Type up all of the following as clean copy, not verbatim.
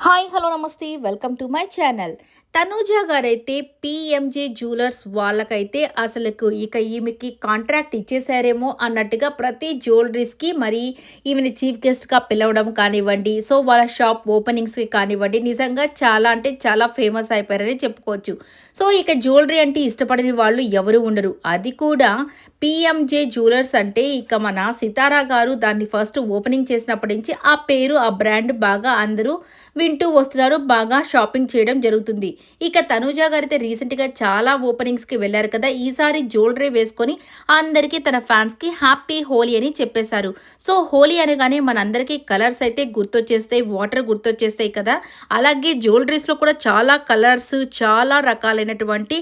Hi hello నమస్తే welcome to my channel. Tanuja గారైతే PMJ jewellers వాళ్ళకైతే అసలుకు ఇక ఈమెకి కాంట్రాక్ట్ ఇచ్చేసారేమో అన్నట్టుగా ప్రతి జ్యువెలరీస్కి మరి ఈమెని చీఫ్ గెస్ట్గా పిలవడం కానివ్వండి, సో వాళ్ళ షాప్ ఓపెనింగ్స్కి కానివ్వండి, నిజంగా చాలా అంటే చాలా ఫేమస్ అయిపోయారని చెప్పుకోవచ్చు. సో ఇక జ్యువెలరీ అంటే ఇష్టపడని వాళ్ళు ఎవరు ఉండరు. అది కూడా పిఎంజే జ్యువెలర్స్ అంటే ఇక మన సితారా గారు దాన్ని ఫస్ట్ ఓపెనింగ్ చేసినప్పటి నుంచి ఆ పేరు ఆ బ్రాండ్ బాగా అందరూ వింటూ వస్తున్నారు. బాగా షాపింగ్ చేయడం జరుగుతుంది. ఇక తనూజ గారైతే రీసెంట్‌గా చాలా ఓపెనింగ్స్‌కి వెళ్లారు కదా! ఈసారి జ్యువెలరీ వేసుకొని అందరికీ తన ఫ్యాన్స్‌కి హ్యాపీ హోలీ అని చెప్పేశారు. సో హోలీ అనగానే మనందరికీ కలర్స్ అయితే గుర్తొచ్చేస్తాయి. వాటర్ గుర్తొచ్చేస్తాయి కదా! అలాగే జ్యువెలరీస్‌లో కూడా చాలా కలర్స్, చాలా రకాలైనటువంటి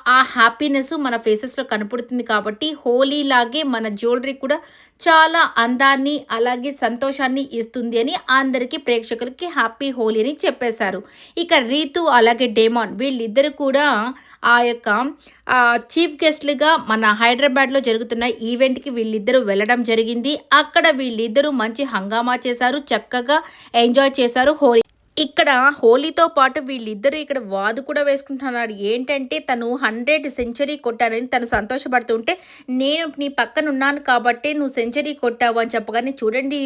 ఆ హ్యాపీనెస్ మన ఫేసెస్‌లో కనపడుతుంది కాబట్టి హోలీ లాగే మన జ్యువెలరీ కూడా చాలా అందాన్ని, అలాగే సంతోషాన్ని ఇస్తుంది అని అందరికీ ప్రేక్షకులకి హ్యాపీ హోలీ అని చెప్పేశారు. ఇక రీతు అలాగే డేమాన్ వీళ్ళిద్దరూ కూడా ఆ యొక్క చీఫ్ గెస్ట్‌లుగా మన హైదరాబాద్‌లో జరుగుతున్న ఈవెంట్‌కి వీళ్ళిద్దరూ వెళ్ళడం జరిగింది. అక్కడ వీళ్ళిద్దరూ మంచి హంగామా చేశారు. చక్కగా ఎంజాయ్ చేశారు హోలీ. ఇక్కడ హోలీతో పాటు వీళ్ళిద్దరూ ఇక్కడ వాదు కూడా వేసుకుంటున్నారు. ఏంటంటే తను 100 సెంచరీ కొట్టానని తను సంతోషపడుతుంటే, నేను నీ పక్కన ఉన్నాను కాబట్టే నువ్వు సెంచరీ కొట్టావు అని చెప్పగానే, చూడండి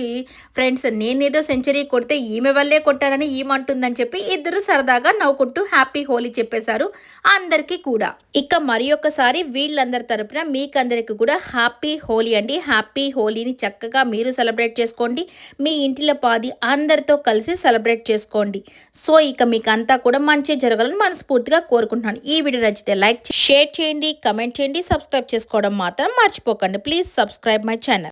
ఫ్రెండ్స్, నేనేదో సెంచరీ కొడితే ఈమె వల్లే కొట్టానని ఈమె అంటుందని చెప్పి ఇద్దరు సరదాగా నవ్వుకుంటూ హ్యాపీ హోలీ చెప్పేశారు అందరికీ కూడా. ఇక మరి ఒక్కసారి వీళ్ళందరి తరపున మీకందరికి కూడా హ్యాపీ హోలీ అండి. హ్యాపీ హోలీని చక్కగా మీరు సెలబ్రేట్ చేసుకోండి. మీ ఇంటిలో పాది అందరితో కలిసి సెలబ్రేట్ చేసుకోండి. సో ఇక మీకు అంతా కూడా మంచి జరగాలని మనస్ఫూర్తిగా కోరుకుంటున్నాను. ఈ వీడియో నచ్చితే లైక్ షేర్ చేయండి, కమెంట్ చేయండి, సబ్స్క్రైబ్ చేసుకోవడం మాత్రం మర్చిపోకండి. Please subscribe my channel.